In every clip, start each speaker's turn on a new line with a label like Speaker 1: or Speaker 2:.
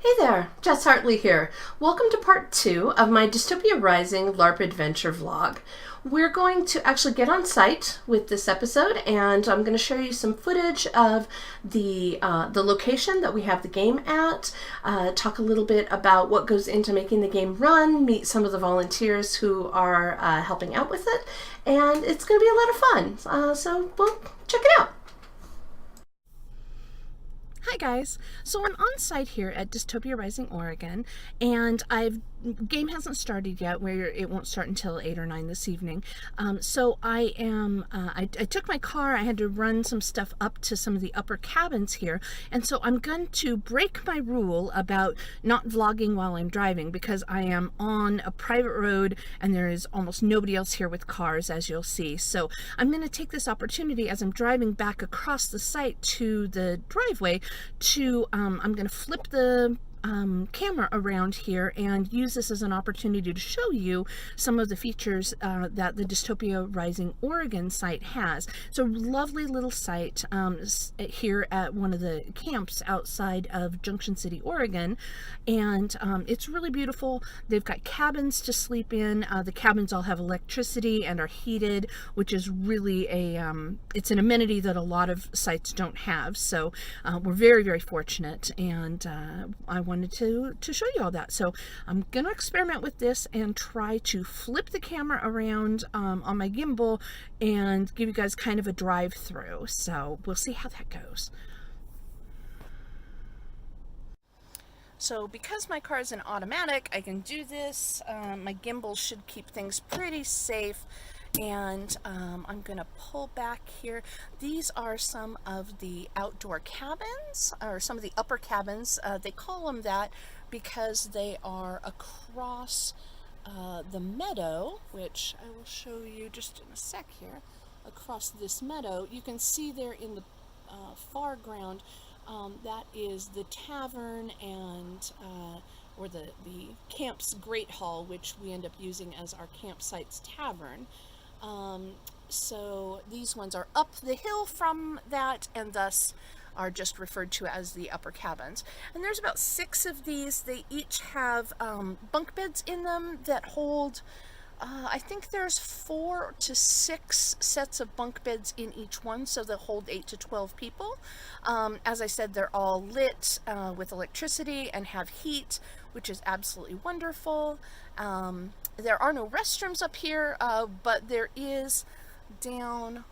Speaker 1: Hey there, Jess Hartley here. Welcome to part 2 of my Dystopia Rising LARP adventure vlog. We're going to actually get on site with this episode, and I'm going to show you some footage of the location that we have the game at, talk a little bit about what goes into making the game run, meet some of the volunteers who are helping out with it, and it's going to be a lot of fun. So check it out. Hi guys, so I'm on site here at Dystopia Rising, Oregon, and game hasn't started yet, where it won't start until 8 or 9 this evening. So I took my car. I had to run some stuff up to some of the upper cabins here, and so I'm going to break my rule about not vlogging while I'm driving, because I am on a private road and there is almost nobody else here with cars, as you'll see. So I'm going to take this opportunity as I'm driving back across the site to the driveway to I'm going to flip the camera around here and use this as an opportunity to show you some of the features that the Dystopia Rising Oregon site has. It's a lovely little site here at one of the camps outside of Junction City, Oregon, and it's really beautiful. They've got cabins to sleep in. The cabins all have electricity and are heated, which is really it's an amenity that a lot of sites don't have. So we're very, very fortunate, and I wanted to show you all that. So I'm going to experiment with this and try to flip the camera around on my gimbal and give you guys kind of a drive through. So we'll see how that goes. So because my car is an automatic, I can do this. My gimbal should keep things pretty safe. And I'm going to pull back here. These are some of the outdoor cabins, or some of the upper cabins. They call them that because they are across the meadow, which I will show you just in a sec here. Across this meadow, you can see there in the foreground, that is the tavern and or the camp's great hall, which we end up using as our campsite's tavern. So these ones are up the hill from that, and thus are just referred to as the upper cabins. And there's about 6 of these. They each have bunk beds in them that hold, I think there's 4 to 6 sets of bunk beds in each one, so they'll hold 8 to 12 people. As I said, they're all lit with electricity and have heat, which is absolutely wonderful. There are no restrooms up here, but there is down,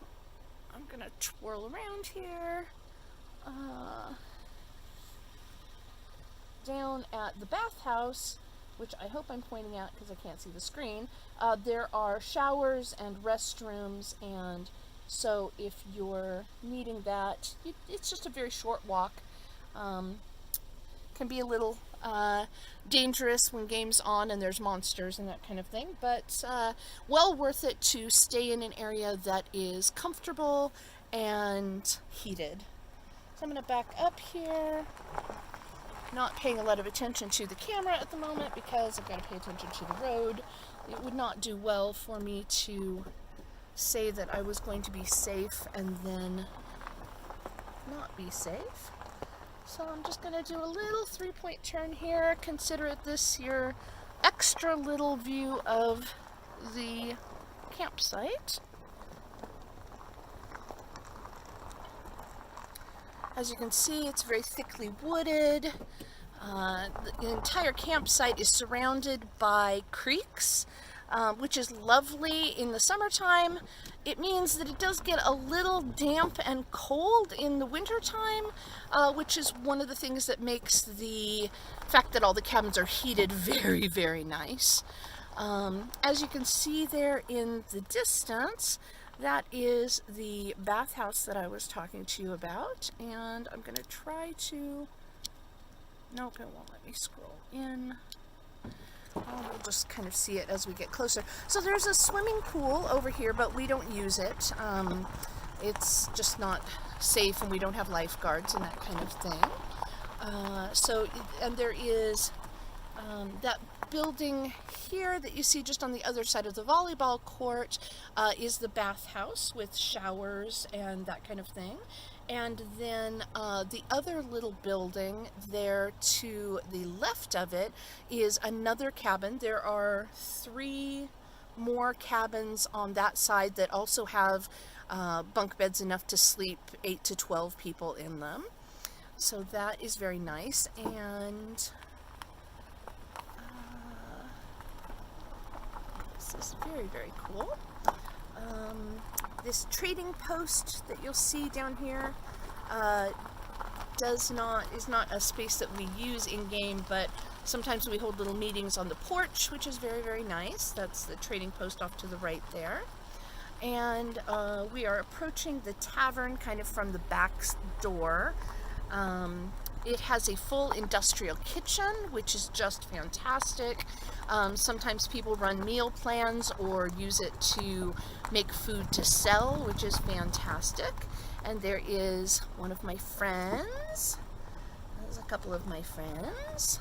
Speaker 1: I'm going to twirl around here, down at the bathhouse, which I hope I'm pointing out because I can't see the screen, there are showers and restrooms, and so if you're needing that, it's just a very short walk. Can be a little dangerous when game's on and there's monsters and that kind of thing, but well worth it to stay in an area that is comfortable and heated. So I'm going to back up here, not paying a lot of attention to the camera at the moment because I've got to pay attention to the road. It would not do well for me to say that I was going to be safe and then not be safe. So I'm just going to do a little 3-point turn here. Consider it this your extra little view of the campsite. As you can see, it's very thickly wooded. The entire campsite is surrounded by creeks, which is lovely in the summertime. It means that it does get a little damp and cold in the wintertime, which is one of the things that makes the fact that all the cabins are heated very, very nice. As you can see there in the distance, that is the bathhouse that I was talking to you about, and I'm going to try to, nope, it won't let me scroll in. We'll just kind of see it as we get closer. So there's a swimming pool over here, but we don't use it. It's just not safe, and we don't have lifeguards and that kind of thing. And there is that building here that you see just on the other side of the volleyball court is the bathhouse with showers and that kind of thing. And then the other little building there to the left of it is another cabin. There are 3 more cabins on that side that also have bunk beds enough to sleep 8 to 12 people in them. So that is very nice. And this is very, very cool. This trading post that you'll see down here is not a space that we use in game, but sometimes we hold little meetings on the porch, which is very, very nice. That's the trading post off to the right there. And we are approaching the tavern kind of from the back door. It has a full industrial kitchen, which is just fantastic. Sometimes people run meal plans or use it to make food to sell, which is fantastic. And there is one of my friends. There's a couple of my friends.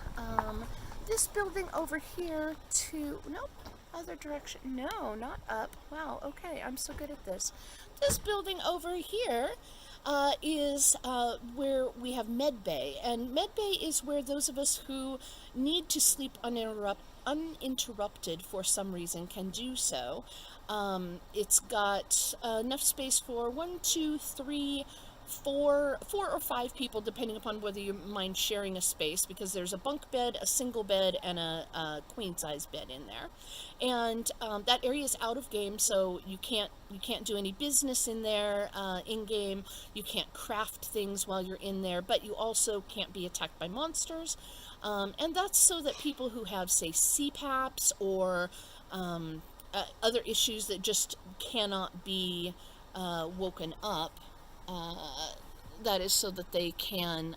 Speaker 1: This building over here nope, other direction. No, not up. Wow, okay, I'm so good at this. This building over here is where we have med bay, and med bay is where those of us who need to sleep uninterrupted for some reason can do so. It's got enough space for 1, 2, 3, 4 or 5 people, depending upon whether you mind sharing a space, because there's a bunk bed, a single bed, and a queen size bed in there. And that area is out of game, so you can't do any business in there in game. You can't craft things while you're in there, but you also can't be attacked by monsters. And that's so that people who have, say, CPAPs or other issues that just cannot be woken up, that is so that they can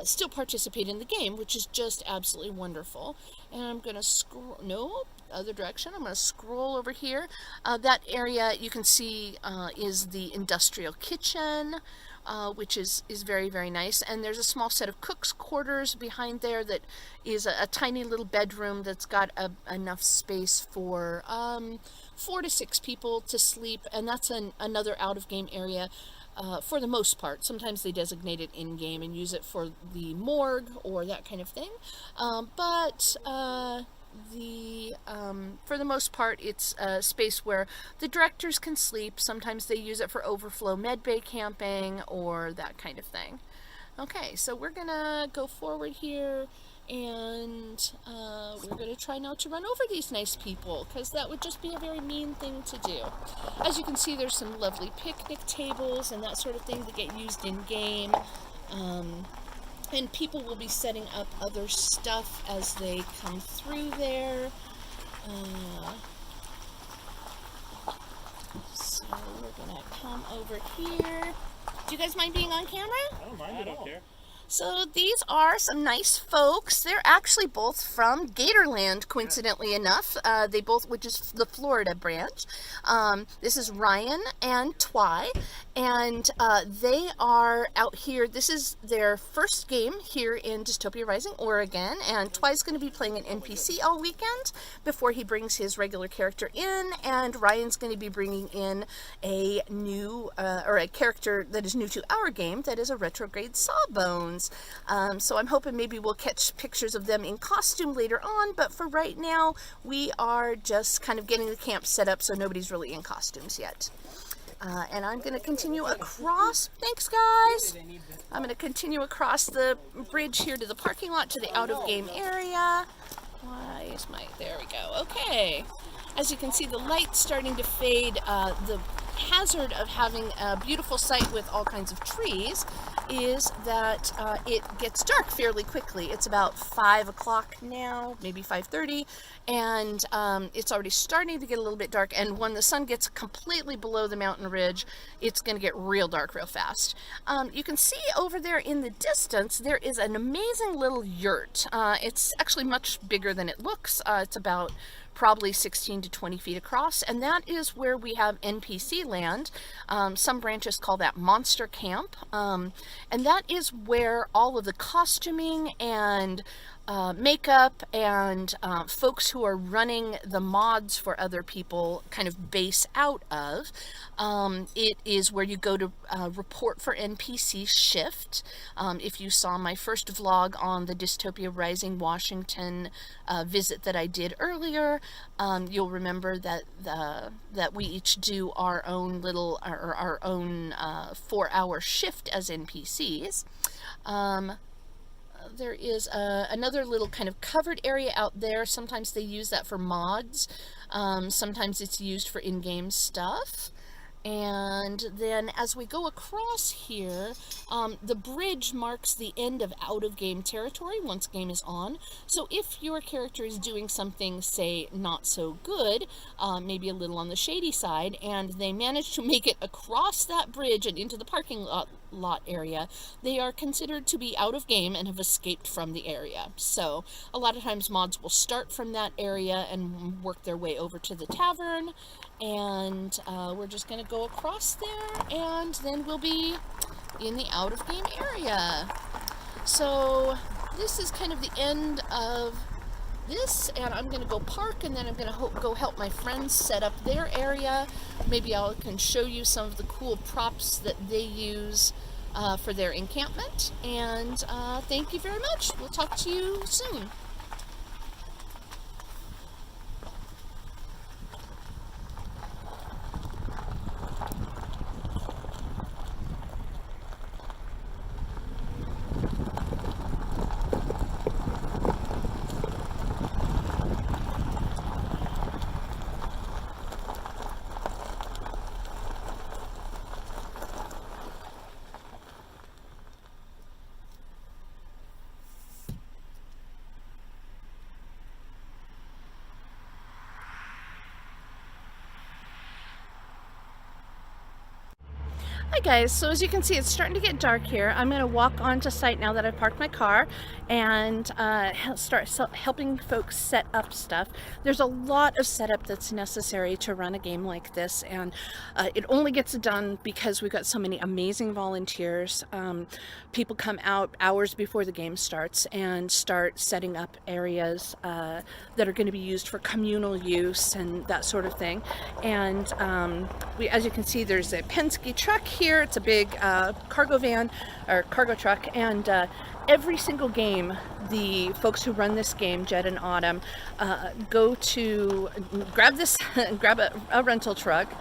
Speaker 1: still participate in the game, which is just absolutely wonderful. And I'm going to scroll, no, other direction. I'm going to scroll over here. That area you can see is the industrial kitchen, which is very, very nice. And there's a small set of cook's quarters behind there that is a tiny little bedroom that's got enough space for 4 to 6 people to sleep, and that's another out-of-game area for the most part. Sometimes they designate it in-game and use it for the morgue or that kind of thing, but for the most part, it's a space where the directors can sleep. Sometimes they use it for overflow medbay camping or that kind of thing. Okay, so we're gonna go forward here, and we're going to try not to run over these nice people, because that would just be a very mean thing to do. As you can see, there's some lovely picnic tables and that sort of thing that get used in game, and people will be setting up other stuff as they come through there. So we're going to come over here. Do you guys mind being on camera?
Speaker 2: I don't mind at all.
Speaker 1: So these are some nice folks. They're actually both from Gatorland, coincidentally enough. They both, which is the Florida branch. This is Ryan and Twy, and they are out here. This is their first game here in Dystopia Rising, Oregon, and Twy's going to be playing an NPC all weekend before he brings his regular character in, and Ryan's going to be bringing in a new, or a character that is new to our game, that is a retrograde Sawbones. So I'm hoping maybe we'll catch pictures of them in costume later on, but for right now, we are just kind of getting the camp set up, so nobody's really in costumes yet. And I'm going to continue across, thanks guys, I'm going to continue across the bridge here to the parking lot to the out-of-game area. Why is there we go, okay. As you can see, the light's starting to fade. The hazard of having a beautiful site with all kinds of trees is that it gets dark fairly quickly. It's about 5 o'clock now, maybe 5:30, and it's already starting to get a little bit dark, and when the sun gets completely below the mountain ridge, it's going to get real dark real fast. You can see over there in the distance, there is an amazing little yurt. It's actually much bigger than it looks. It's about probably 16 to 20 feet across, and that is where we have NPC land. Some branches call that Monster Camp, and that is where all of the costuming and makeup and folks who are running the mods for other people kind of base out of. It is where you go to report for NPC shift. If you saw my first vlog on the Dystopia Rising Washington visit that I did earlier, you'll remember that that we each do our own little our own 4-hour shift as NPCs. There is another little kind of covered area out there. Sometimes they use that for mods. Sometimes it's used for in-game stuff. And then as we go across here, the bridge marks the end of out-of-game territory once game is on. So if your character is doing something, say, not so good, maybe a little on the shady side, and they manage to make it across that bridge and into the parking lot area, they are considered to be out of game and have escaped from the area. So a lot of times mods will start from that area and work their way over to the tavern, and we're just going to go across there, and then we'll be in the out-of-game area. So this is kind of the end of this, and I'm going to go park, and then I'm going to go help my friends set up their area. Maybe I can show you some of the cool props that they use for their encampment, and thank you very much. We'll talk to you soon. Hi guys, so as you can see, it's starting to get dark here. I'm going to walk onto site now that I've parked my car and start helping folks set up stuff. There's a lot of setup that's necessary to run a game like this, and it only gets done because we've got so many amazing volunteers. People come out hours before the game starts and start setting up areas that are going to be used for communal use and that sort of thing. And as you can see, there's a Penske truck here. It's a big cargo van or cargo truck, and every single game, the folks who run this game, Jed and Autumn, go to grab a rental truck,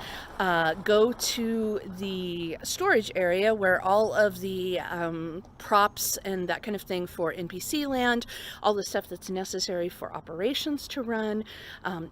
Speaker 1: go to the storage area where all of the props and that kind of thing for NPC land, all the stuff that's necessary for operations to run,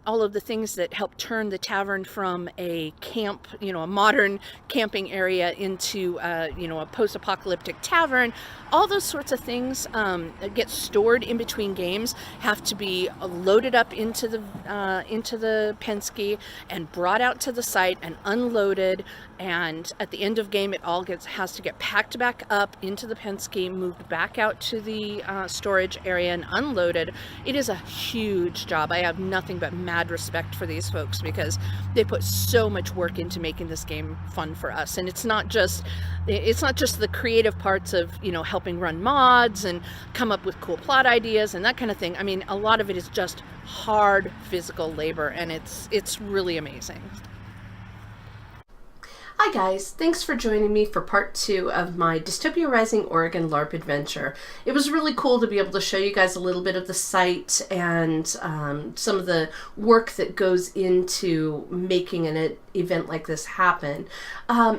Speaker 1: all of the things that help turn the tavern from a camp, a modern camping area into, a post-apocalyptic tavern. All those sorts of things that get stored in between games have to be loaded up into the Penske and brought out to the site and unloaded, and at the end of game it all has to get packed back up into the Penske, moved back out to the storage area and unloaded. It is a huge job. I have nothing but mad respect for these folks because they put so much work into making this game fun for us. And it's not just the creative parts of helping run mods and come up with cool plot ideas and that kind of thing. I mean, a lot of it is just hard physical labor, and it's really amazing. Hi guys, thanks for joining me for part 2 of my Dystopia Rising Oregon LARP adventure. It was really cool to be able to show you guys a little bit of the site and some of the work that goes into making an event like this happen.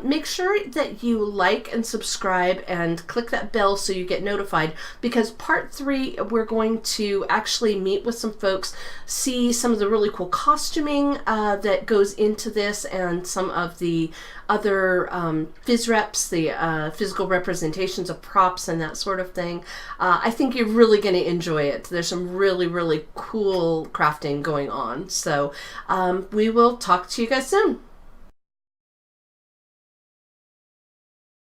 Speaker 1: Make sure that you like and subscribe and click that bell so you get notified, because part 3 we're going to actually meet with some folks, see some of the really cool costuming that goes into this, and some of the other phys reps, the physical representations of props and that sort of thing. I think you're really going to enjoy it. There's some really, really cool crafting going on. So we will talk to you guys soon.